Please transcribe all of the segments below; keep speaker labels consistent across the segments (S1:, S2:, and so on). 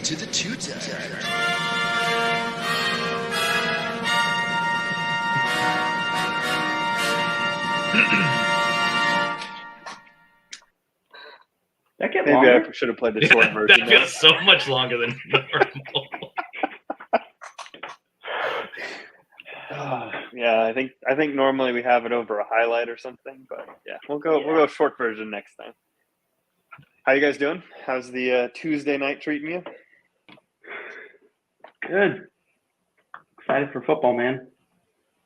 S1: to the two-timer.
S2: That get
S3: Maybe
S2: longer?
S3: I should have played the short version.
S4: That feels so much longer than normal.
S3: Yeah, I think normally we have it over a highlight or something, but yeah, we'll go short version next time. How you guys doing? How's the Tuesday night treating you?
S2: Good. Excited for football, man.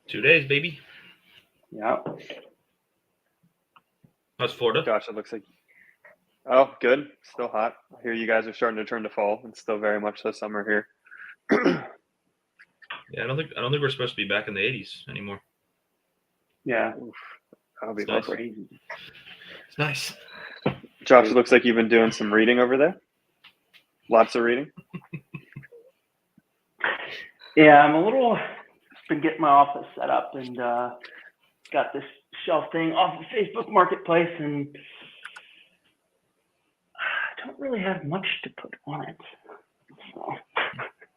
S4: 2 days, baby.
S2: Yeah.
S4: How's Florida?
S3: Gosh, it looks like. Oh, good. Still hot. I hear you guys are starting to turn to fall. It's still very much so summer here.
S4: Yeah, I don't think we're supposed to be back in the 80s anymore.
S2: Yeah.
S3: That'll be
S4: It's nice.
S3: lovely.
S4: It's nice.
S3: Josh, it looks like you've been doing some reading over there. Lots of reading.
S2: Yeah, I'm been getting my office set up and got this shelf thing off of Facebook Marketplace, and I don't really have much to put on it. So.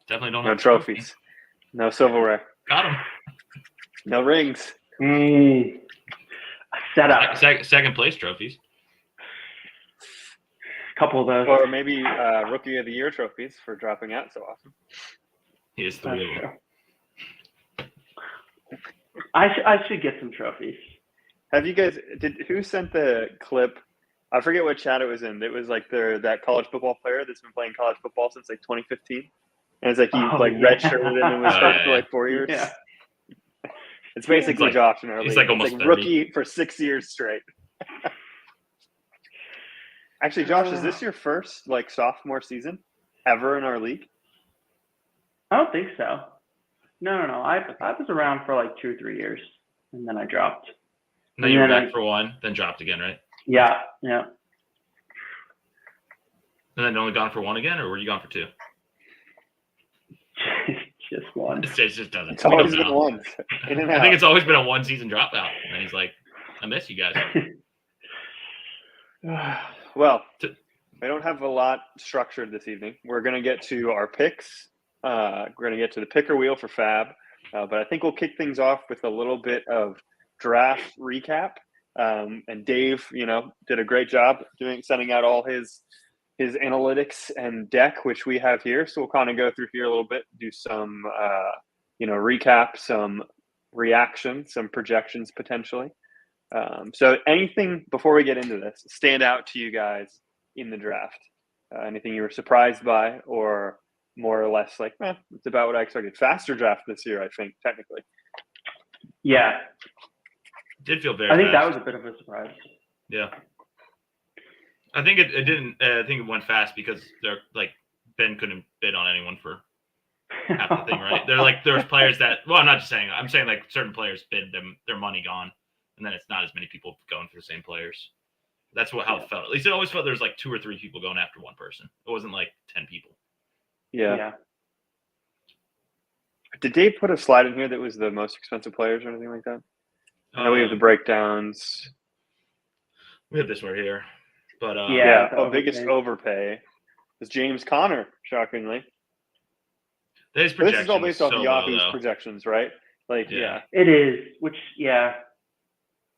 S4: Definitely don't
S3: No
S4: have
S3: trophies. No silverware.
S4: Got him.
S3: No rings.
S2: A setup.
S4: Second place trophies.
S2: A couple of those.
S3: Or maybe Rookie of the Year trophies for dropping out so often.
S4: He has 3 of them.
S2: I should get some trophies.
S3: Have you guys? Who sent the clip? I forget what chat it was in. It was like that college football player that's been playing college football since like 2015, and it's like he redshirted and was hurt for like 4 years.
S2: Yeah.
S3: It's basically
S4: like,
S3: Josh in our league.
S4: He's like almost 30.
S3: Rookie for 6 years straight. Actually, Josh, is this your first like sophomore season ever in our league?
S2: I don't think so. No. I was around for like 2 or 3 years, and then I dropped.
S4: No, you were back for 1, then dropped again, right?
S2: Yeah.
S4: And then only gone for 1 again, or were you gone for 2?
S2: Just 1.
S4: It just doesn't.
S3: It's always been one. In and out.
S4: I think it's always been a 1-season dropout. And he's like, I miss you guys.
S3: Well, I don't have a lot structured this evening. We're going to get to our picks. We're going to get to the picker wheel for Fab. But I think we'll kick things off with a little bit of draft recap. And Dave, did a great job sending out all his analytics and deck, which we have here. So we'll kind of go through here a little bit, do some, recap, some reaction, some projections potentially. So anything before we get into this stand out to you guys in the draft? Anything you were surprised by, or more or less like, it's about what I expected? Faster draft this year, I think, technically.
S2: Yeah.
S4: Did feel very
S2: I think
S4: fast.
S2: that was a bit of a surprise.
S4: Yeah. I think it didn't. I think it went fast because they're like Ben couldn't bid on anyone for half the thing, right? There's players that. Well, I'm not just saying. I'm saying like certain players bid them their money gone, and then it's not as many people going for the same players. That's how it felt. At least it always felt there was like 2 or 3 people going after one person. It wasn't like 10 people.
S3: Yeah. Did Dave put a slide in here that was the most expensive players or anything like that? I know we have the breakdowns.
S4: We have this right here. But
S3: biggest overpay is James Conner, shockingly.
S4: This
S3: is all based off Yahoo's projections, right?
S2: It is. Which, yeah.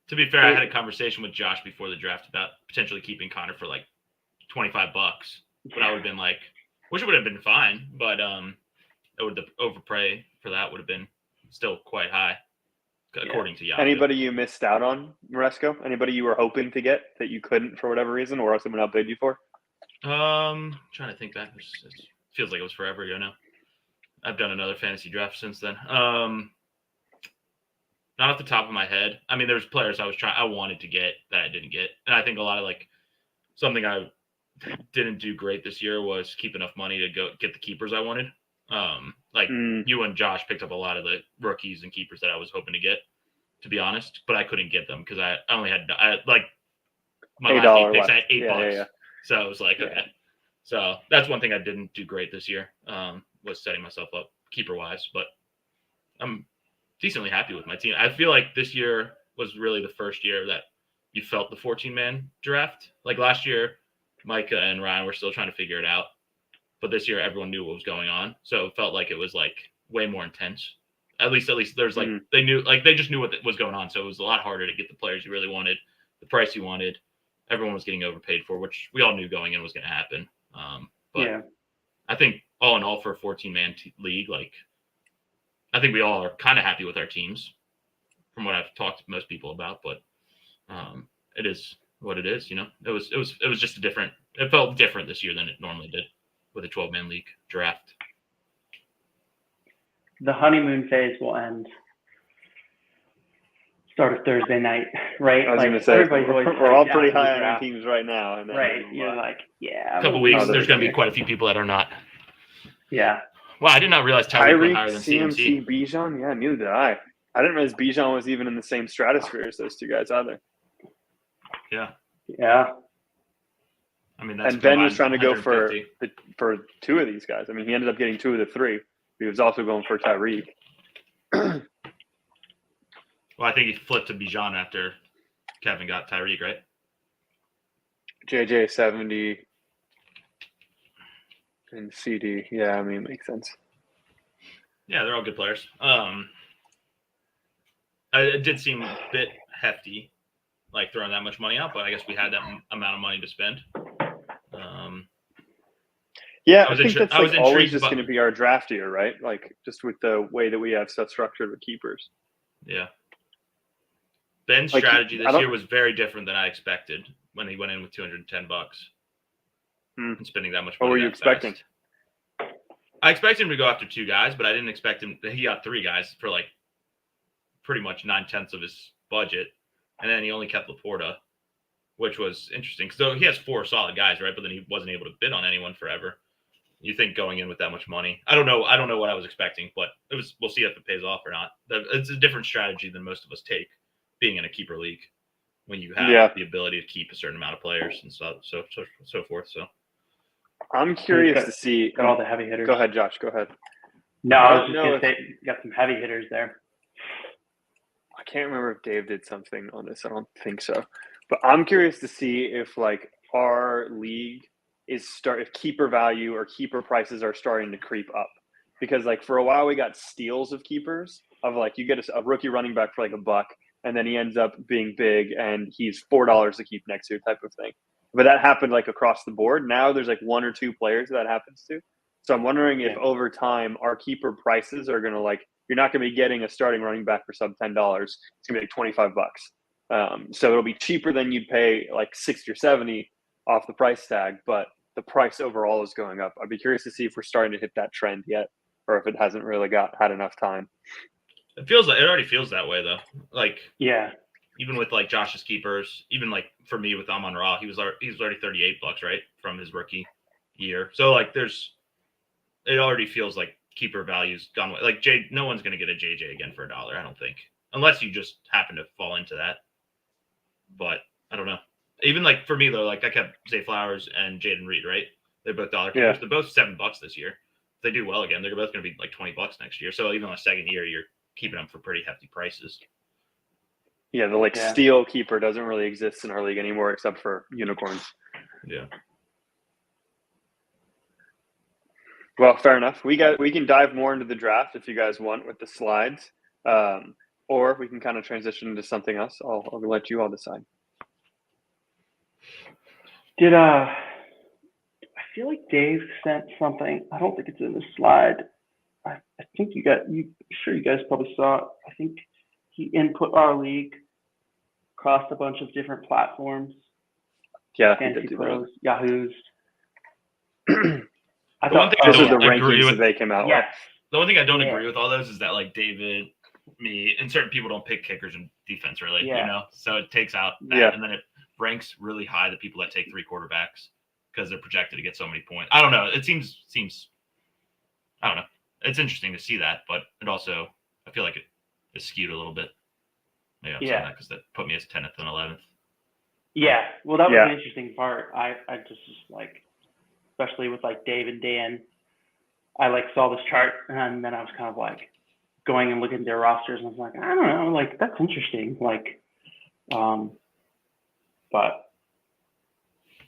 S4: To be fair, I had a conversation with Josh before the draft about potentially keeping Conner for like $25, but I would have been like, which would have been fine, but the overpay for that would have been still quite high, according to Yahoo.
S3: Anybody you missed out on, Maresco? Anybody you were hoping to get that you couldn't for whatever reason, or someone outbid you for?
S4: Trying to think back. It feels like it was forever ago now. I've done another fantasy draft since then. Not off the top of my head. I mean, there's players I wanted to get that I didn't get, and I think a lot of something I didn't do great this year was keep enough money to go get the keepers I wanted. You and Josh picked up a lot of the rookies and keepers that I was hoping to get, to be honest, but I couldn't get them because I only had my last 8 picks. I had $8.
S3: Yeah.
S4: So I was like, okay. So that's one thing I didn't do great this year, was setting myself up keeper wise, but I'm decently happy with my team. I feel like this year was really the first year that you felt the 14-man draft. Like last year, Micah and Ryan were still trying to figure it out. but this year everyone knew what was going on, so it felt like it was like way more intense. At least there's like they knew, like they just knew what was going on, so it was a lot harder to get the players you really wanted, the price you wanted. Everyone was getting overpaid for, which we all knew going in was going to happen. But
S2: Yeah.
S4: I think all in all, for a 14-man league, like I think we all are kind of happy with our teams, from what I've talked to most people about. But it is what it is, you know. It was just it felt different this year than it normally did with a 12-man league draft.
S2: The honeymoon phase will end start of Thursday night, right?
S3: I was
S2: Like,
S3: going to say,
S2: everybody's always
S3: we're all
S2: psyched
S3: pretty
S2: out for the
S3: high on our
S2: draft.
S3: teams right now. And then
S2: Right. You're like, yeah.
S4: A couple weeks, there's going to be quite a few people that are not.
S2: Yeah.
S4: Wow, I did not realize Tyreek went higher than
S3: CMC,
S4: CMC.
S3: Bijan? Yeah, neither did I. I didn't realize Bijan was even in the same stratosphere as those two guys either.
S4: Yeah.
S2: Yeah.
S4: I mean, that's
S3: And Ben was trying to go
S4: 150.
S3: for two of these guys. I mean, he ended up getting two of the three. He was also going for Tyreek.
S4: Well, I think he flipped to Bijan after Kevin got Tyreek, right?
S3: JJ 70 and CD. Yeah, I mean, it makes sense.
S4: Yeah, they're all good players. It did seem a bit hefty, like throwing that much money out, but I guess we had that amount of money to spend.
S3: Yeah,
S4: I was
S3: I think
S4: intri-
S3: that's
S4: I was
S3: like always
S4: intrigued
S3: just
S4: by-
S3: going to be our draft year, right? Like just with the way that we have stuff structured with keepers.
S4: Yeah. Ben's
S3: Like,
S4: strategy
S3: I
S4: this
S3: don't-
S4: year was very different than I expected when he went in with $210 and spending that much money.
S3: What were you
S4: that fast.
S3: expecting?
S4: I expected him to go after two guys, but I didn't expect him. He got three guys for like pretty much 9/10 of his budget, and then he only kept Laporta, which was interesting. So he has four solid guys, right? But then he wasn't able to bid on anyone forever. You think going in with that much money? I don't know what I was expecting, but it was. We'll see if it pays off or not. It's a different strategy than most of us take, being in a keeper league, when you have the ability to keep a certain amount of players and so forth. So
S3: I'm curious to see.
S2: Got all the heavy hitters.
S3: Go ahead, Josh. Go ahead.
S2: No, I was just
S3: No,
S2: going to say, you got some heavy hitters there.
S3: I can't remember if Dave did something on this. I don't think so. But I'm curious to see if like our league if keeper value or keeper prices are starting to creep up. Because like for a while we got steals of keepers of like you get a rookie running back for like $1 and then he ends up being big and he's $4 to keep next year type of thing. But that happened like across the board. Now there's like one or two players that happens to. So I'm wondering if over time our keeper prices are going to like, you're not going to be getting a starting running back for sub $10. It's going to be like $25. So it'll be cheaper than you'd pay like 60 or 70 off the price tag, but the price overall is going up. I'd be curious to see if we're starting to hit that trend yet, or if it hasn't really had enough time.
S4: it already feels that way though. Like even with like Josh's keepers, even like for me with Amon Ra, he was already $38, right, from his rookie year. So like it already feels like keeper value's gone away. Like no one's gonna get a JJ again for $1, I don't think, unless you just happen to fall into that. But I don't know. Even like for me though, like I kept Zay Flowers and Jaden Reed, right? They're both $1 keepers.
S3: Yeah.
S4: They're both $7 this year. If they do well again, they're both gonna be like $20 next year. So even on a second year, you're keeping them for pretty hefty prices.
S3: Yeah, the steal keeper doesn't really exist in our league anymore except for unicorns.
S4: Yeah.
S3: Well, fair enough. We can dive more into the draft if you guys want with the slides, or we can kind of transition into something else. I'll let you all decide.
S2: I feel like Dave sent something. I don't think it's in the slide. I think you guys probably saw it. I think he input our league across a bunch of different platforms.
S3: Yeah,
S2: Fantasy Pros, Yahoos.
S3: This is the rankings that they came out with.
S4: The one thing I don't agree with all those is that like David, me, and certain people don't pick kickers in defense, really. You know, so it takes out that, and then it ranks really high the people that take 3 quarterbacks because they're projected to get so many points. I don't know. It seems. I don't know. It's interesting to see that, but it also I feel like it is skewed a little bit. Maybe I'm saying that because that put me as 10th and 11th.
S2: Yeah, well, that was an interesting part. I just like, especially with like Dave and Dan, I like saw this chart and then I was kind of like going and looking at their rosters and I was like, I don't know, like that's interesting. Like, but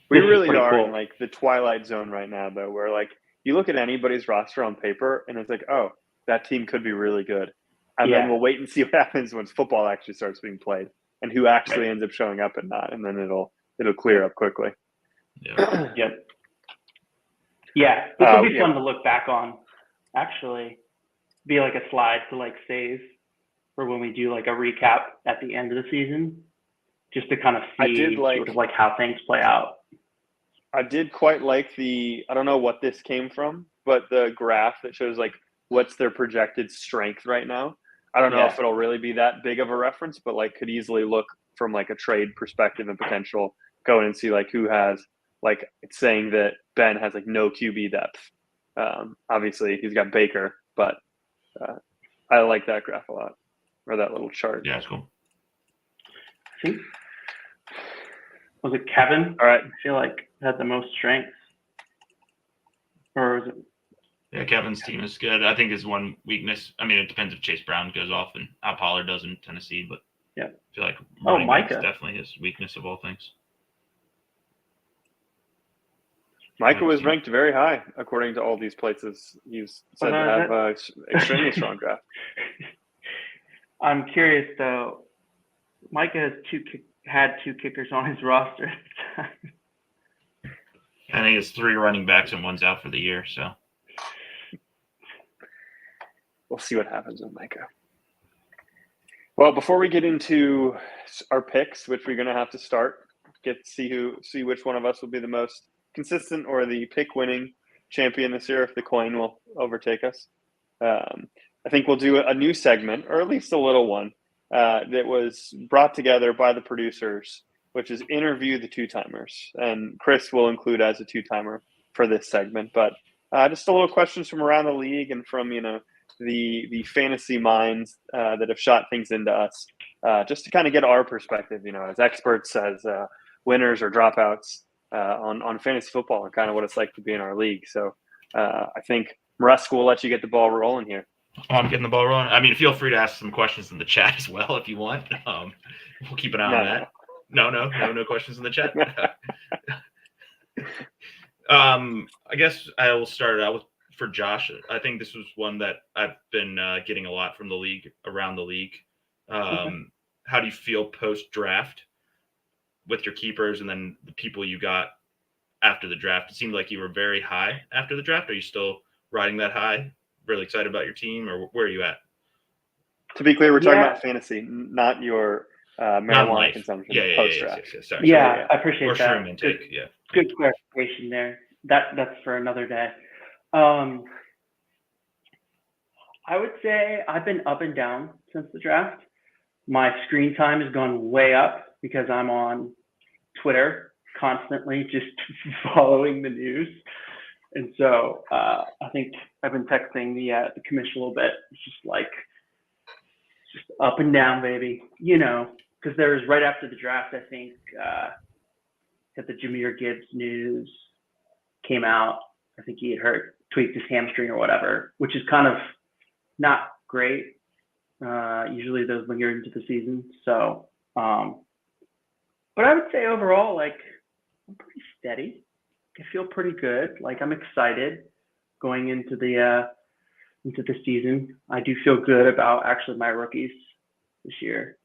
S3: we really are
S2: cool.
S3: in like the twilight zone right now, though, where like you look at anybody's roster on paper and it's like, oh, that team could be really good. And then we'll wait and see what happens once football actually starts being played and who actually ends up showing up and not. And then it'll clear up quickly.
S4: Yeah.
S2: Yep. Yeah, this will be fun to look back on. Actually, be like a slide to like save for when we do like a recap at the end of the season, just to kind of see sort of like how things play out.
S3: I did quite like I don't know what this came from, but the graph that shows like what's their projected strength right now. I don't know if it'll really be that big of a reference, but like could easily look from like a trade perspective and potential, go in and see like who has, like it's saying that Ben has like no QB depth. Obviously he's got Baker, but I like that graph a lot, or that little chart.
S4: Yeah, it's cool.
S2: I think, was it Kevin?
S3: All right.
S2: I feel like had the most strengths. Or was it?
S4: Yeah, Kevin's team is good. I think his one weakness, I mean, it depends if Chase Brown goes off and how Pollard does in Tennessee, but
S2: yeah,
S4: I feel like
S2: Micah
S4: is definitely his weakness of all things.
S3: Micah was ranked very high according to all these places. He's said to have an extremely strong draft.
S2: I'm curious though. Micah has had two kickers on his roster at the time.
S4: I think it's 3 running backs and one's out for the year, so
S3: we'll see what happens with Micah. Well, before we get into our picks, which we're going to have to start, see which one of us will be the most consistent or the pick winning champion this year if the coin will overtake us. I think we'll do a new segment, or at least a little one, that was brought together by the producers, which is interview the two-timers. And Chris will include as a two-timer for this segment. But just a little questions from around the league and from, the fantasy minds that have shot things into us, just to kind of get our perspective, as experts, as winners or dropouts on fantasy football and kind of what it's like to be in our league. So I think, Maresca, will let you get the ball rolling here.
S4: Oh, I'm getting the ball rolling. I mean, feel free to ask some questions in the chat as well if you want. We'll keep an eye on that. No questions in the chat. I guess I will start out for Josh. I think this was one that I've been getting a lot from the league, around the league. How do you feel post-draft with your keepers and then the people you got after the draft? It seemed like you were very high after the draft. Are you still riding that high? Really excited about your team, or where are you at?
S3: To be clear, we're talking about fantasy, not your marijuana consumption post-draft.
S2: Yeah, I appreciate that.
S4: Or shroom intake,
S2: Good clarification there. That's for another day. I would say I've been up and down since the draft. My screen time has gone way up because I'm on Twitter constantly, just following the news. And so I think I've been texting the commission a little bit. It's just up and down, baby. Because there was right after the draft, I think, that the Jahmyr Gibbs news came out. I think he had tweaked his hamstring or whatever, which is kind of not great. Usually those linger into the season. So, but I would say overall, I'm pretty steady. I feel pretty good. I'm excited going into the season. I do feel good about actually my rookies this year.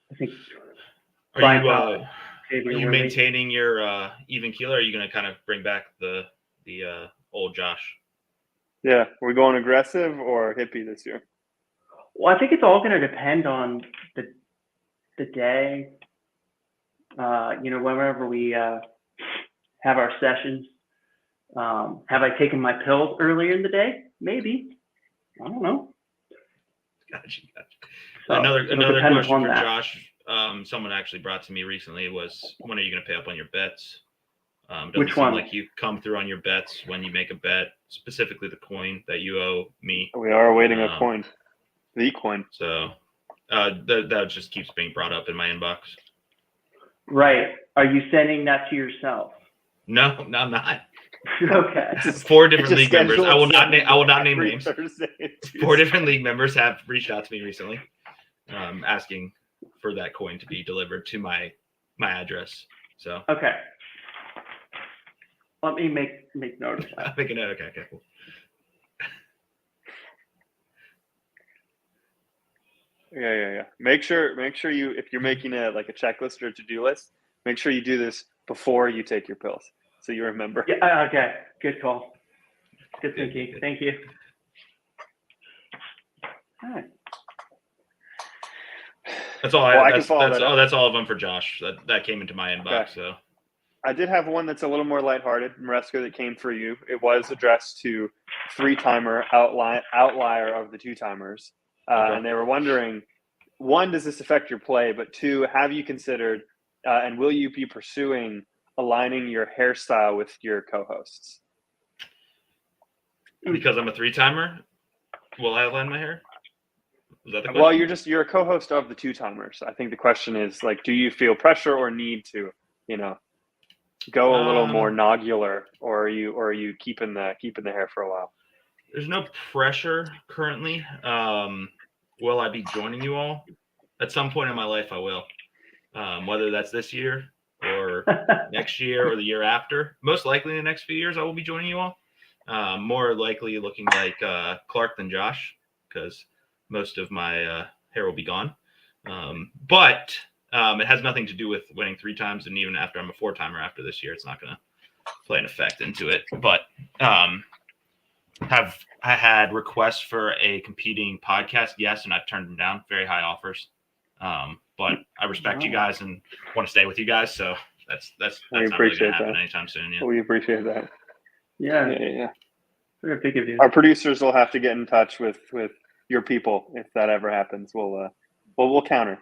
S2: I think.
S4: Are you maintaining your even keel, or are you going to kind of bring back the old Josh?
S3: Yeah, are we going aggressive or hippie this year?
S2: Well, I think it's all going to depend on the day. Whenever we have our sessions, have I taken my pills earlier in the day? Maybe. I don't know.
S4: Gotcha.
S2: So
S4: another question for Josh. Someone actually brought to me recently was, when are you going to pay up on your bets?
S2: Which one?
S4: Like you come through on your bets when you make a bet, specifically the coin that you owe me.
S3: We are awaiting a coin. The coin.
S4: So that just keeps being brought up in my inbox.
S2: Right. Are you sending that to yourself?
S4: No, I'm not.
S2: Okay.
S4: 4 different league members. I will not name names.
S3: Thursday.
S4: 4 different league members have reached out to me recently, asking for that coin to be delivered to my address. So
S2: okay. Let me make note of that.
S4: I'm thinking, okay, cool.
S3: Yeah. Make sure you, if you're making a checklist or a to-do list, make sure you do this before you take your pills, so you remember.
S2: Yeah. Okay. Good call. Good thinking.
S4: Good.
S2: Thank you. All right.
S4: That's all.
S3: Well, I can follow that up.
S4: That's all of them for Josh. That came into my inbox.
S3: Okay.
S4: So
S3: I did have one that's a little more lighthearted, Maresco, that came for you. It was addressed to 3-timer outlier of the 2-timers.
S4: Okay.
S3: And they were wondering, 1, does this affect your play? But 2, have you considered and will you be pursuing aligning your hairstyle with your co-hosts?
S4: Because I'm a 3-timer, will I align my hair? Is that the question?
S3: Well, you're a co-host of the 2-timers. I think the question is, like, do you feel pressure or need to, go a little more nodular, or are you keeping the hair for a while?
S4: There's no pressure currently. Will I be joining you all? At some point in my life, I will. Whether that's this year or next year or the year after. Most likely in the next few years, I will be joining you all. More likely looking like Clark than Josh, because most of my hair will be gone. But it has nothing to do with winning 3 times, and even after I'm a 4-timer after this year, it's not going to play an effect into it. But have I had requests for a competing podcast? Yes, and I've turned them down. Very high offers. But I respect you guys and want to stay with you guys. So that's not really going to happen anytime soon. Yeah.
S3: We appreciate that.
S2: Yeah. Very big of you.
S3: Our producers will have to get in touch with your people if that ever happens. We'll counter.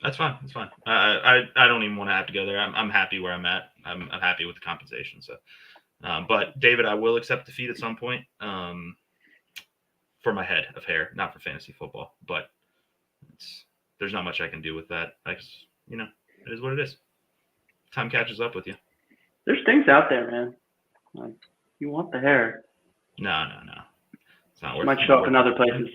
S4: That's fine. That's fine. I don't even want to have to go there. I'm happy where I'm at. I'm happy with the compensation. So, but David, I will accept defeat at some point. For my head of hair, not for fantasy football. But there's not much I can do with that. It is what it is. Time catches up with you.
S2: There's things out there, man. Like, you want the hair.
S4: No. It's not worth it.
S2: Might show up in other places.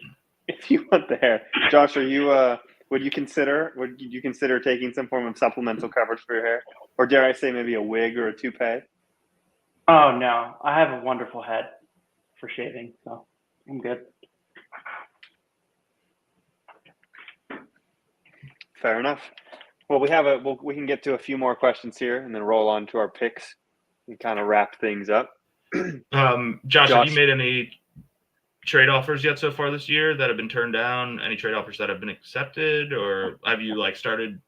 S3: If you want the hair. Josh, are you would you consider taking some form of supplemental coverage for your hair? Or dare I say maybe a wig or a toupee?
S2: Oh no. I have a wonderful head for shaving, so I'm good.
S3: Fair enough. Well, we can get to a few more questions here and then roll on to our picks and kind of wrap things up.
S4: Josh, have you made any trade offers yet so far this year that have been turned down? Any trade offers that have been accepted, or have you started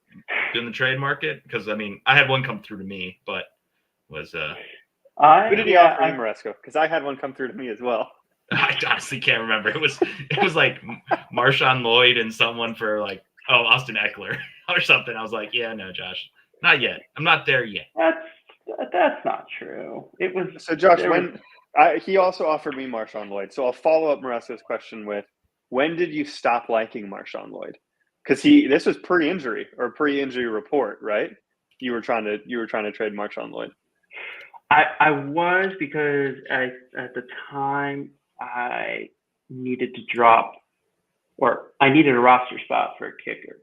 S4: doing the trade market? Because I had one come through to me, but was
S3: who did he offer you, Maresco? Because I had one come through to me as well.
S4: I honestly can't remember. It was like Marshawn Lloyd and someone for Austin Eckler or something. I was like, yeah, no, Josh, not yet. I'm not there yet.
S2: That's not true. It was
S3: so Josh. He also offered me Marshawn Lloyd. So I'll follow up Maresco's question with, when did you stop liking Marshawn Lloyd? Because this was pre-injury report, right? You were trying to trade Marshawn Lloyd.
S2: I was, because at the time I needed to drop, or I needed a roster spot for a kicker.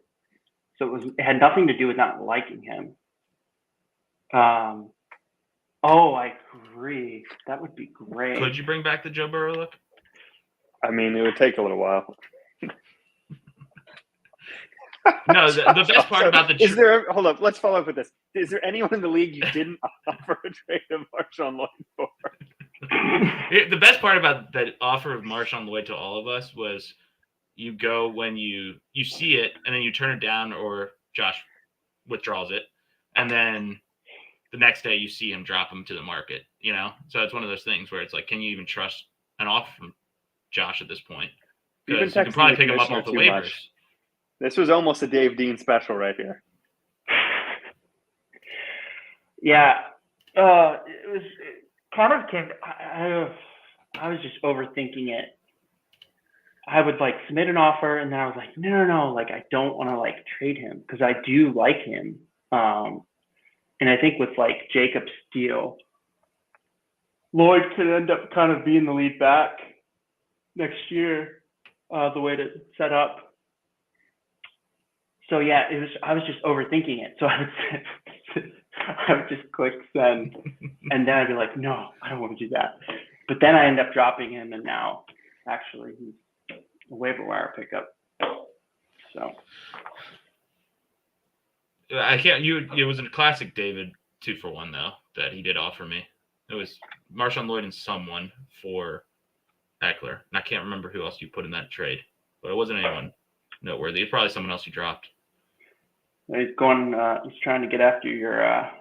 S2: So it had nothing to do with not liking him. I agree. That would be great.
S4: Could you bring back the Joe Burrow look?
S3: It would take a little while.
S4: No, the best part about the
S3: hold up, let's follow up with this. Is there anyone in the league you didn't offer a trade of Marshawn Lloyd for?
S4: The best part about that offer of Marshawn Lloyd to all of us was you go when you see it and then you turn it down, or Josh withdraws it, and then the next day you see him drop him to the market, So it's one of those things where it's like, can you even trust an offer from Josh at this point? Because you can probably pick him up off the waivers.
S3: Much. This was almost a Dave Dean special right here.
S2: Yeah. It was kind of came. I was just overthinking it. I would submit an offer, and then I was like, no, I don't want to trade him, because I do like him. And I think with Jacob's deal, Lloyd could end up kind of being the lead back next year, the way to set up. So yeah, I was just overthinking it. So I would I would just click send, and then I'd be like, no, I don't want to do that. But then I end up dropping him, and now actually he's a waiver wire pickup. So
S4: I can't. It was a classic David 2-for-1 though that he did offer me. It was Marshawn Lloyd and someone for Eckler, and I can't remember who else you put in that trade, but it wasn't anyone noteworthy. It's probably someone else you dropped.
S2: he's going. He's trying to get after your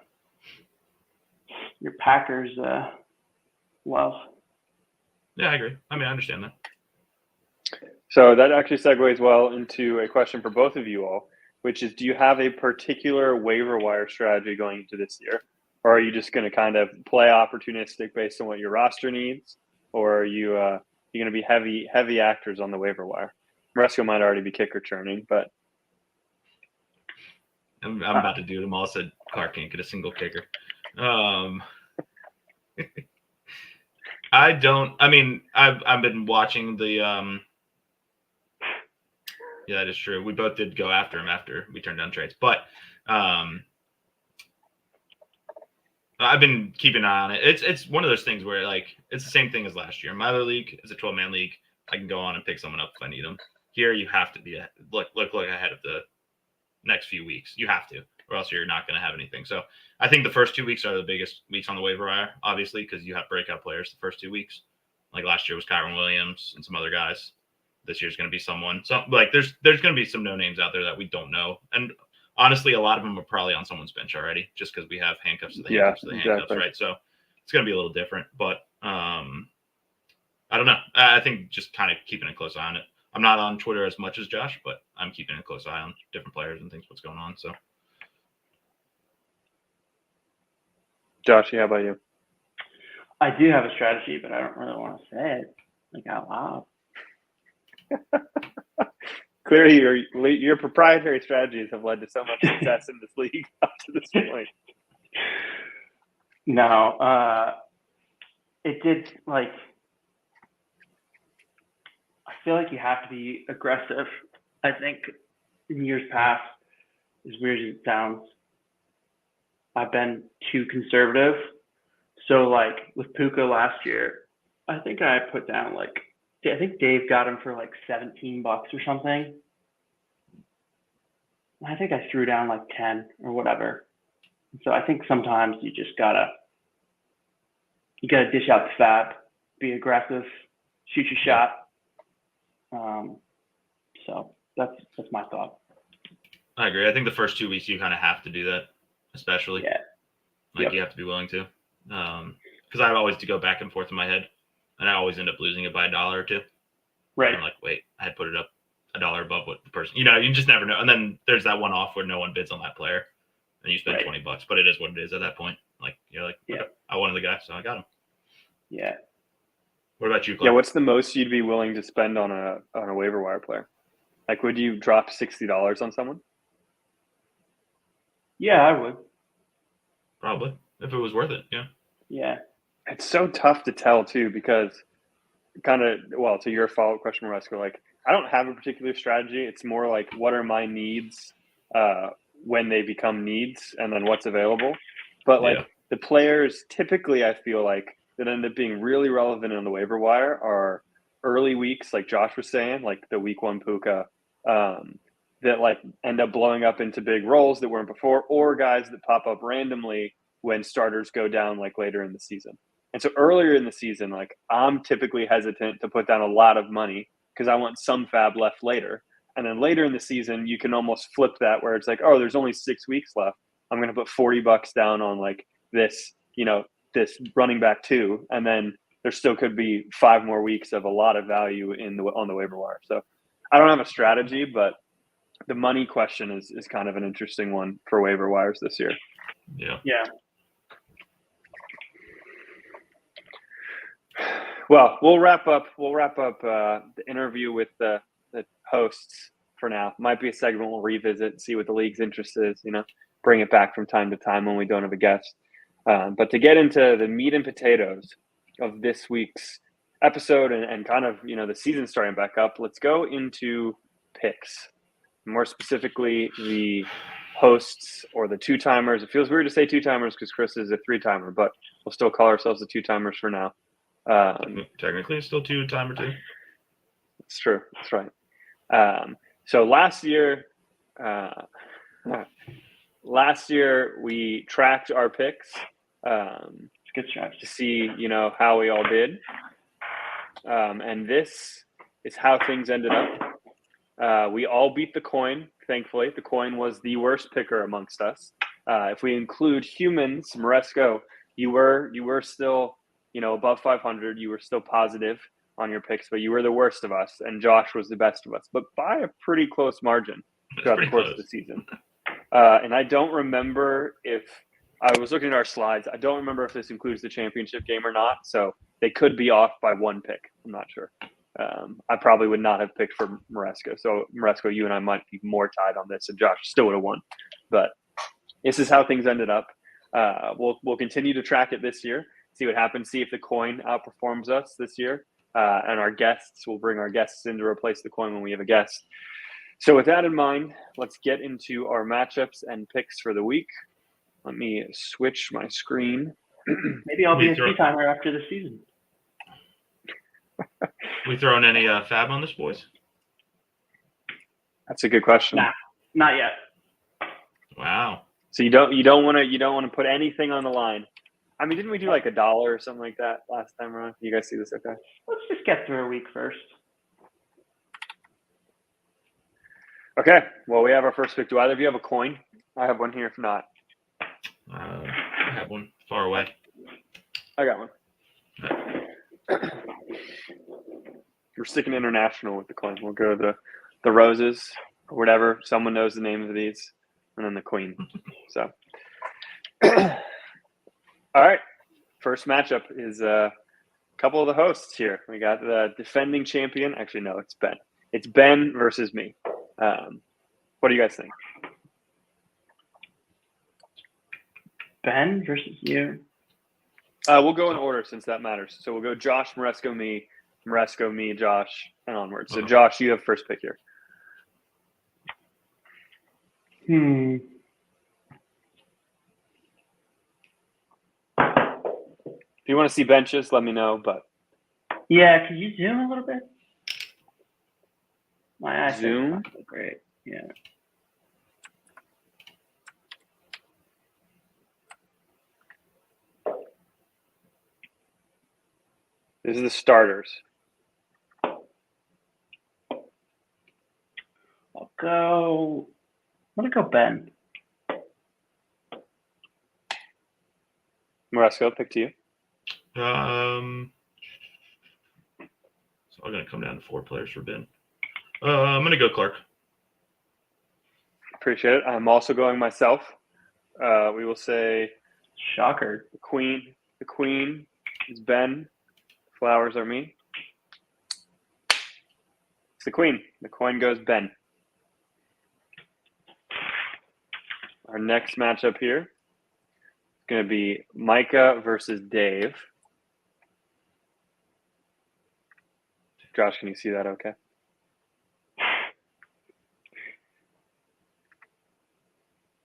S2: Packers love.
S4: Yeah, I agree. I mean, I understand that.
S3: So that actually segues well into a question for both of you all, which is, do you have a particular waiver wire strategy going into this year? Or are you just going to kind of play opportunistic based on what your roster needs? Or are you going to be heavy actors on the waiver wire? Maresco might already be kicker churning, but
S4: I'm about to do them all. Said Clark can't get a single kicker. I don't. I mean, I've been watching the. Yeah, that is true. We both did go after him after we turned down trades, but I've been keeping an eye on it. It's one of those things where like it's the same thing as last year. In my other league, it's a 12-man league. I can go on and pick someone up if I need them. Here, you have to be look ahead of the next few weeks. You have to, or else you're not going to have anything. So I think the first 2 weeks are the biggest weeks on the waiver wire, obviously, because you have breakout players the first 2 weeks. Like last year was Kyron Williams and some other guys. This year's going to be someone. So like there's going to be some no names out there that we don't know, and honestly, a lot of them are probably on someone's bench already, just because we have handcuffs to the handcuffs to the handcuffs,
S3: exactly.
S4: right? So it's going to be a little different, but I don't know. I think just kind of keeping a close eye on it. I'm not on Twitter as much as Josh, but I'm keeping a close eye on different players and things, what's going on. So,
S3: Josh, how about you?
S2: I do have a strategy, but I don't really want to say it like out loud.
S3: Clearly, your proprietary strategies have led to so much success in this league up to this point.
S2: No, it did like. I feel like you have to be aggressive. I think in years past, as weird as it sounds, I've been too conservative. So like with Puka last year, I think I put down like. I think Dave got him for like $17 or something. I think I threw down like 10 or whatever. So I think sometimes you just gotta dish out the fab, be aggressive, shoot your shot. So that's my thought.
S4: I agree. I think the first 2 weeks you kind of have to do that, especially.
S2: Yeah.
S4: Like you have to be willing to. Because I always do go back and forth in my head, and I always end up losing it by $1 or $2.
S2: Right.
S4: I'm like, wait, I had put it up $1 above what the person, you just never know. And then there's that one off where no one bids on that player, and you spend $20, but it is what it is at that point. Like you're like, yeah, I wanted the guy, so I got him.
S2: Yeah.
S4: What about you, Clark?
S3: Yeah, what's the most you'd be willing to spend on a waiver wire player? Like, would you drop $60 on someone?
S2: Yeah, I would.
S4: Probably, if it was worth it. Yeah.
S2: Yeah.
S3: It's so tough to tell too, because to your follow-up question, Maresco, like I don't have a particular strategy. It's more like what are my needs when they become needs, and then what's available. But like the players typically, I feel like that end up being really relevant on the waiver wire are early weeks, like Josh was saying, like the week 1 Puka, that like end up blowing up into big roles that weren't before, or guys that pop up randomly when starters go down like later in the season. And so earlier in the season, like I'm typically hesitant to put down a lot of money because I want some fab left later. And then later in the season, you can almost flip that where it's like, oh, there's only 6 weeks left. I'm going to put $40 down on like this, this running back 2. And then there still could be 5 more weeks of a lot of value on the waiver wire. So I don't have a strategy, but the money question is kind of an interesting one for waiver wires this year.
S4: Yeah.
S2: Yeah.
S3: Well, we'll wrap up the interview with the hosts for now. Might be a segment we'll revisit, see what the league's interest is, bring it back from time to time when we don't have a guest. But to get into the meat and potatoes of this week's episode and kind of, the season starting back up, let's go into picks. More specifically, the hosts or the two-timers. It feels weird to say two-timers because Chris is a three-timer, but we'll still call ourselves the two-timers for now.
S4: Technically, it's still two-timer too.
S3: It's true. That's right. So last year we tracked our picks
S2: Good strategy.
S3: to see, how we all did. And this is how things ended up. We all beat the coin, thankfully. The coin was the worst picker amongst us. If we include humans, Moresco, you were still, above 500. You were still positive on your picks, but you were the worst of us, and Josh was the best of us, but by a pretty close margin throughout the course of the season. And I don't remember if I was looking at our slides. I don't remember if this includes the championship game or not. So they could be off by one pick. I'm not sure. I probably would not have picked for Moresco. So Moresco, you and I might be more tied on this, and Josh still would have won. But this is how things ended up. We'll continue to track it this year, see what happens, see if the coin outperforms us this year. And our guests, we'll bring our guests in to replace the coin when we have a guest. So with that in mind, let's get into our matchups and picks for the week. Let me switch my screen.
S2: Maybe I'll be a two-timer after the season.
S4: We throwing any fab on this, boys?
S3: That's a good question.
S2: Nah, not yet.
S4: Wow.
S3: So you don't want to put anything on the line. I mean, didn't we do like $1 or something like that last time around? You guys see this okay?
S2: Let's just get through a week first.
S3: Okay. Well, we have our first pick. Do either of you have a coin? I have one here. If not,
S4: I have one far away.
S3: I got one. We're sticking international with the coin. We'll go the roses or whatever. Someone knows the name of these, and then the queen. So, all right. First matchup is a couple of the hosts here. We got the defending champion. Actually, no, it's Ben. It's Ben versus me. What do you guys think?
S2: Ben versus you.
S3: We'll go in order since that matters. So we'll go Josh, Moresco, me, Josh, and onward. So Josh, you have first pick here. If you want to see benches, let me know. But
S2: yeah, could you zoom a little bit? My eyes
S3: zoom.
S2: Not so great. Yeah.
S3: This is the starters.
S2: I'm gonna go Ben.
S3: Moresco, pick to you.
S4: So I'm gonna come down to 4 players for Ben. I'm gonna go Clark.
S3: Appreciate it. I'm also going myself. We will say
S2: Shocker.
S3: the queen is Ben. Flowers are me. It's the queen. The coin goes Ben. Our next matchup here is going to be Micah versus Dave. Josh, can you see that okay?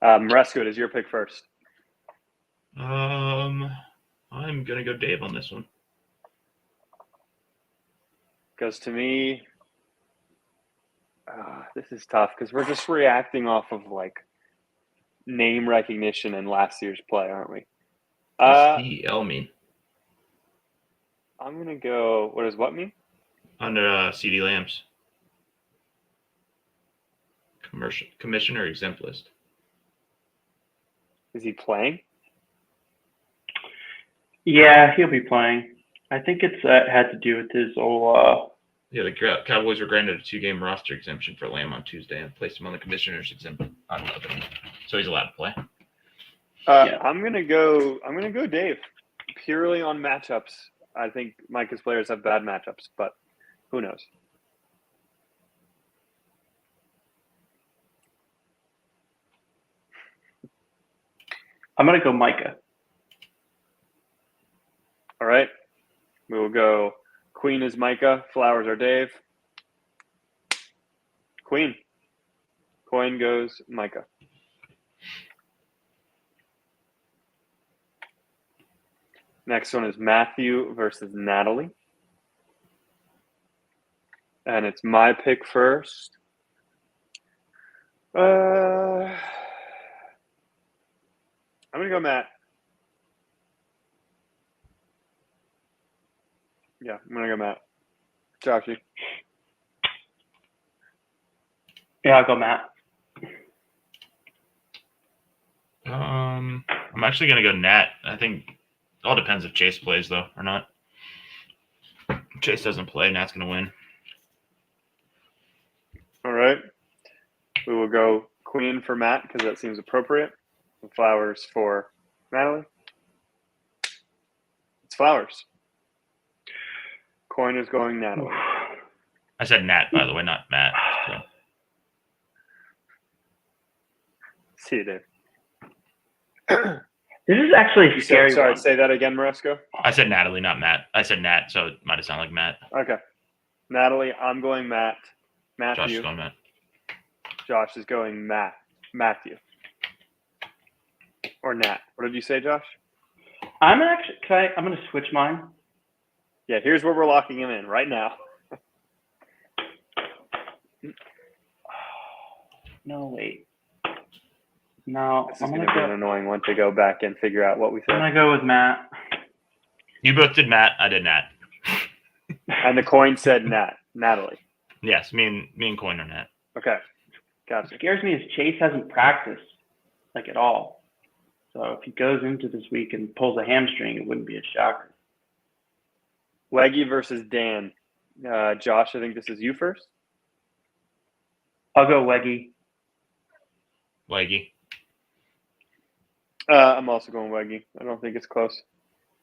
S3: Moresco, it is your pick first.
S4: I'm gonna go Dave on this one.
S3: Because to me, this is tough because we're just reacting off of like name recognition and last year's play, aren't we?
S4: CDL mean?
S3: I'm gonna go. What does what mean?
S4: Under CD Lambs. Commissioner exempt list.
S3: Is he playing?
S2: Yeah, he'll be playing. I think it's had to do with his old.
S4: Yeah, the Cowboys were granted a 2-game roster exemption for Lamb on Tuesday and placed him on the commissioner's exempt on Monday, so he's allowed to play.
S2: Yeah.
S3: I'm gonna go Dave, purely on matchups. I think Micah's players have bad matchups, but who knows?
S2: I'm gonna go Micah.
S3: All right, we will go. Queen is Micah. Flowers are Dave. Queen. Coin goes Micah. Next one is Matthew versus Natalie. And it's my pick first. I'm going to go Matt. Yeah, I'm going to go Matt. Joshy.
S2: Yeah, I'll go Matt.
S4: I'm actually gonna go Nat. I think it all depends if Chase plays though or not. If Chase doesn't play, Nat's gonna win.
S3: All right. We will go Queen for Matt because that seems appropriate. And Flowers for Natalie. It's Flowers. Coin is going Natalie.
S4: I said Nat, by the way, not Matt. So.
S3: See you, Dave.
S2: This is actually a scary
S3: Sorry,
S2: one.
S3: say that again, Maresco.
S4: I said Natalie, not Matt. I said Nat, so it might have sounded like Matt.
S3: Okay. Natalie, I'm going Matt.
S4: Josh is
S3: Matthew.
S4: going Matt.
S3: Josh is going Matt. Matthew. Or Nat. What did you say, Josh?
S2: I'm going to switch mine.
S3: Yeah, here's where we're locking him in right now.
S2: No, wait. No,
S3: This is
S2: I'm
S3: going
S2: going
S3: to
S2: to
S3: be an
S2: go.
S3: annoying one to go back and figure out what we
S2: I'm
S3: said.
S2: going to go with Matt.
S4: You both did Matt. I did Nat.
S3: And the coin said Nat. Natalie.
S4: Yes, me and Coin are Nat.
S3: Okay.
S2: What
S3: Gotcha.
S2: scares me is Chase hasn't practiced, like, at all. So if he goes into this week and pulls a hamstring, it wouldn't be a shocker.
S3: Leggy versus Dan. Josh, I think this is you first.
S2: I'll go Weggy.
S4: Leggy.
S3: I'm also going Weggy. I don't think it's close.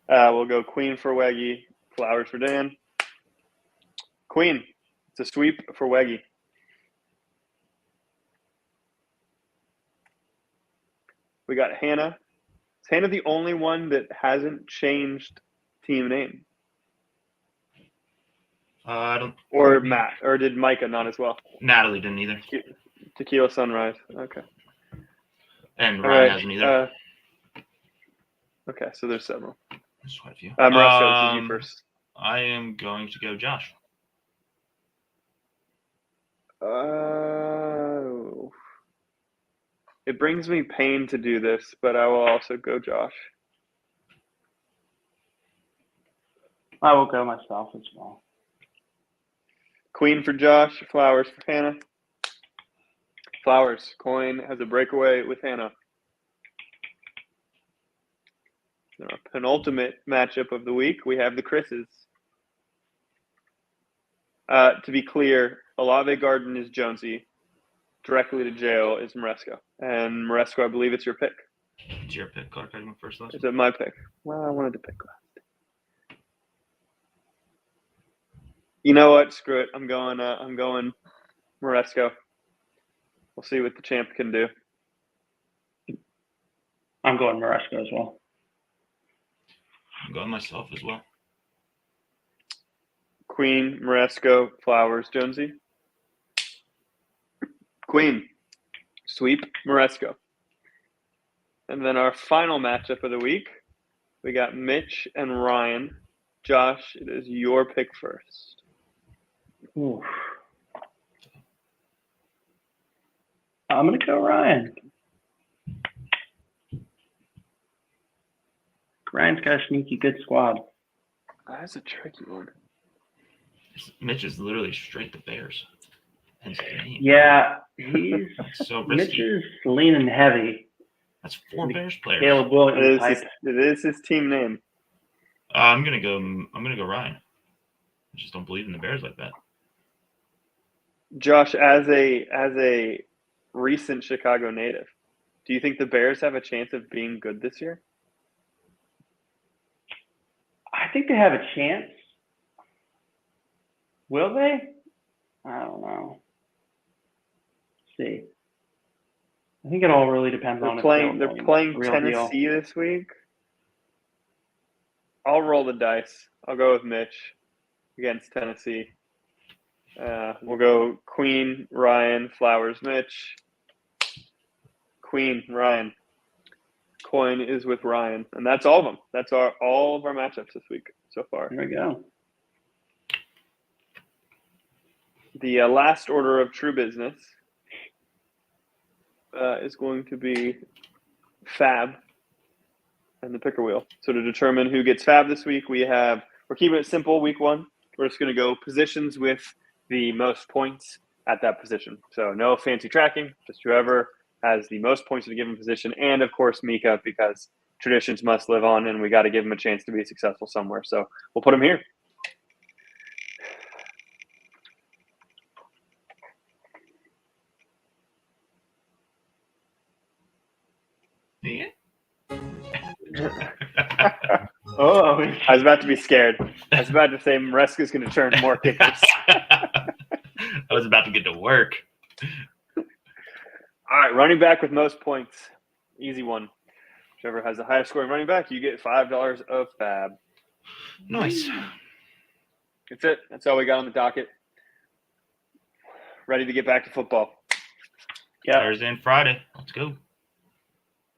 S3: We'll go Queen for Weggy, Flowers for Dan. Queen. It's a sweep for Weggy. We got Hannah. Is Hannah the only one that hasn't changed team name?
S4: I don't.
S3: Or Matt? Or did Micah not as well?
S4: Natalie didn't either,
S3: Tequila Sunrise. Okay.
S4: and
S3: All
S4: Ryan
S3: right.
S4: hasn't either.
S3: Okay, so there's several.
S4: There's quite a few.
S3: Marcelo, this is you first.
S4: I am going to go Josh.
S3: It brings me pain to do this, but I will also go Josh.
S2: I will go myself as well.
S3: Queen for Josh, Flowers for Hannah. Flowers, coin has a breakaway with Hannah. In our penultimate matchup of the week, we have the Chris's. To be clear, Olave Garden is Jonesy. Directly to jail is Maresco. And Maresco, I believe it's your pick.
S4: It's your pick, Clark. I went first last.
S3: Is it my pick? Well, I wanted to pick last. You know what? Screw it. I'm going Maresco. We'll see what the champ can do.
S2: I'm going Maresco as well.
S4: I'm going myself as well.
S3: Queen, Maresco, Flowers, Jonesy. Queen, sweep, Maresco. And then our final matchup of the week, we got Mitch and Ryan. Josh, it is your pick first.
S2: Oof. I'm going to go Ryan. Ryan's got a sneaky good squad.
S3: That's a tricky one.
S4: Mitch is literally straight to Bears. Hence the name.
S2: Yeah, he's
S4: So
S2: Mitch
S4: risky.
S2: is leaning heavy.
S4: That's 4 Bears players.
S2: Caleb Williams type.
S3: It is his team name.
S4: I'm gonna go Ryan. I just don't believe in the Bears like that.
S3: Josh, as a recent Chicago native, do you think the Bears have a chance of being good this year?
S2: I think they have a chance. Will they? I don't know. Let's see. I think it all really depends on
S3: They're
S2: if
S3: playing
S2: Caleb Williams is
S3: playing
S2: the real
S3: Tennessee
S2: deal.
S3: this week. I'll roll the dice. I'll go with Mitch against Tennessee. We'll go Queen, Ryan, Flowers, Mitch. Queen, Ryan. coin is with Ryan, and that's all of them. That's all of our matchups this week so far.
S2: There we go.
S3: The last order of true business is going to be Fab and the picker wheel. So to determine who gets Fab this week, we're keeping it simple. Week 1, we're just going to go positions with the most points at that position. So no fancy tracking, just whoever has the most points at a given position, and of course Mika, because traditions must live on, and we got to give him a chance to be successful somewhere. So we'll put him here.
S4: Yeah.
S2: Oh,
S3: I was about to be scared. I was about to say Maresca's going to turn more kickers.
S4: I was about to get to work.
S3: All right, running back with most points. Easy one. Whichever has the highest scoring running back, you get $5 of Fab.
S4: Nice.
S3: That's it. That's all we got on the docket. Ready to get back to football.
S2: yeah.
S4: Thursday and Friday. Let's go.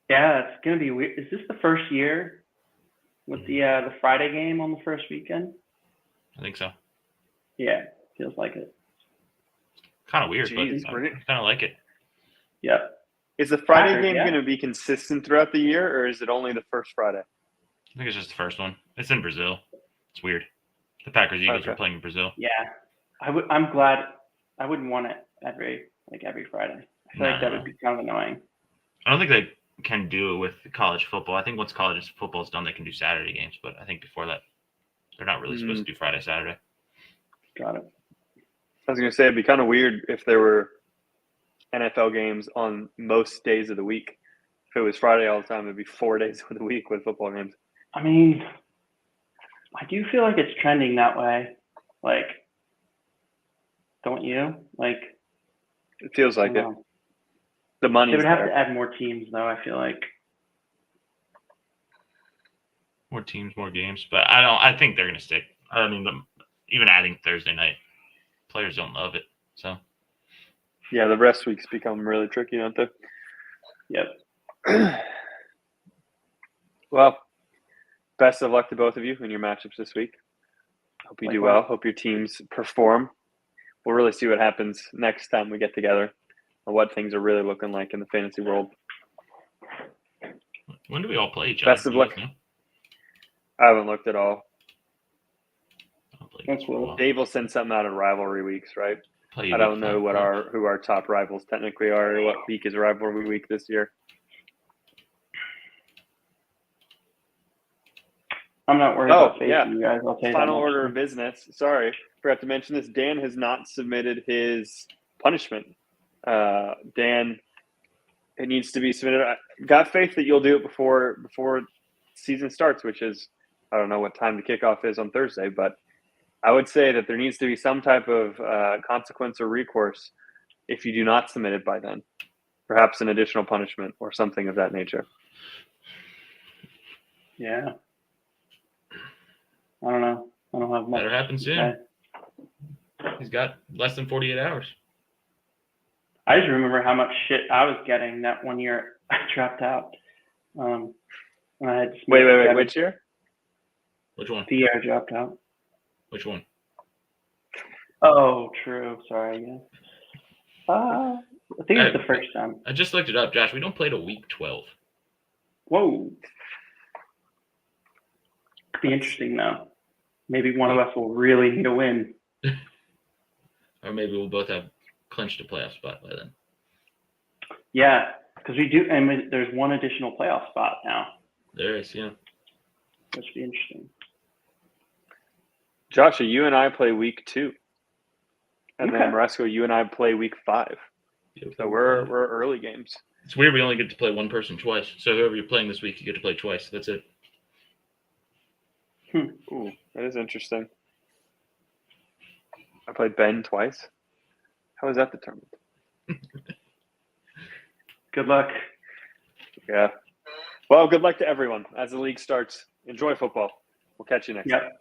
S2: Yeah, it's gonna be weird. Is this the first year with the Friday game on the first weekend?
S4: I think so.
S2: Yeah, feels like it.
S4: Kind of weird,
S3: Jeez,
S4: but
S3: bring
S4: I
S3: it.
S4: kind of like it.
S2: Yep.
S3: Is the Friday
S2: Packers,
S3: game
S2: yeah.
S3: going to be consistent throughout the year, or is it only the first Friday?
S4: I think it's just the first one. It's in Brazil. It's weird. The Packers Eagles
S3: Okay.
S4: are playing in Brazil.
S2: Yeah, I'm glad. I wouldn't want it every Friday. I feel like that would be kind of annoying.
S4: I don't think they can do it with college football. I think once college football is done, they can do Saturday games. But I think before that, they're not really supposed to do Friday, Saturday.
S2: Got it.
S3: I was going to say it'd be kind of weird if there were NFL games on most days of the week. If it was Friday all the time, it'd be 4 days of the week with football games.
S2: I mean, I do feel like it's trending that way. Like, don't you? Like,
S3: It feels
S2: I
S3: like
S2: don't
S3: it.
S2: know.
S3: The
S2: They
S3: money's
S2: would have
S3: there.
S2: to add more teams, though. I feel like.
S4: More teams, more games. But I think they're going to stick. I mean, even adding Thursday night, players don't love it. So
S3: Yeah, the rest weeks become really tricky, don't they?
S2: Yep.
S3: Well, best of luck to both of you in your matchups this week. Hope you do
S2: Likewise.
S3: well. Hope your teams perform. We'll really see what happens next time we get together and what things are really looking like in the fantasy world.
S4: when do we all play each other?
S3: Best of
S4: Do you
S3: luck.
S4: guys know?
S3: I haven't looked at all.
S4: I'll play
S2: That's
S4: for a
S2: cool.
S4: while.
S3: Dave will send something out in rivalry weeks, right?
S4: Play
S3: I don't
S4: week
S3: know
S4: five, right?
S3: who our top rivals technically are, or what week is rivalry week this year.
S2: I'm not worried
S3: Oh,
S2: about facing
S3: yeah.
S2: you guys. I'll tell you
S3: Final
S2: that much.
S3: order of business. Sorry, forgot to mention this. Dan has not submitted his punishment. Dan, it needs to be submitted. I got faith that you'll do it before season starts, which is, I don't know what time the kickoff is on Thursday, but I would say that there needs to be some type of consequence or recourse if you do not submit it by then. Perhaps an additional punishment or something of that nature.
S2: Yeah. I don't know. I don't have much.
S4: Better happen
S2: to
S4: soon.
S2: say.
S4: He's got less than 48 hours.
S2: I just remember how much shit I was getting that one year I dropped out. And I had
S3: Wait. Which year?
S4: Which one?
S2: the year I dropped out.
S4: Which one?
S2: Oh, true. Sorry. Yeah. I think it was the first time.
S4: I just looked it up, Josh. We don't play till week 12.
S2: Whoa. Could be interesting though. Maybe one of us will really need a win.
S4: Or maybe we'll both have clinched a playoff spot by then.
S2: Yeah, because we do, and there's one additional playoff spot now.
S4: There is, yeah.
S2: That should be interesting.
S3: Joshua, you and I play week 2. And then
S2: Okay.
S3: Maresco, you and I play week 5. So we're early games.
S4: It's weird we only get to play one person twice. So whoever you're playing this week, you get to play twice. That's it.
S3: Ooh, that is interesting. I played Ben twice. How is that determined?
S2: Good luck.
S3: Yeah. Well, good luck to everyone as the league starts. Enjoy football. We'll catch you next time.
S2: Yep.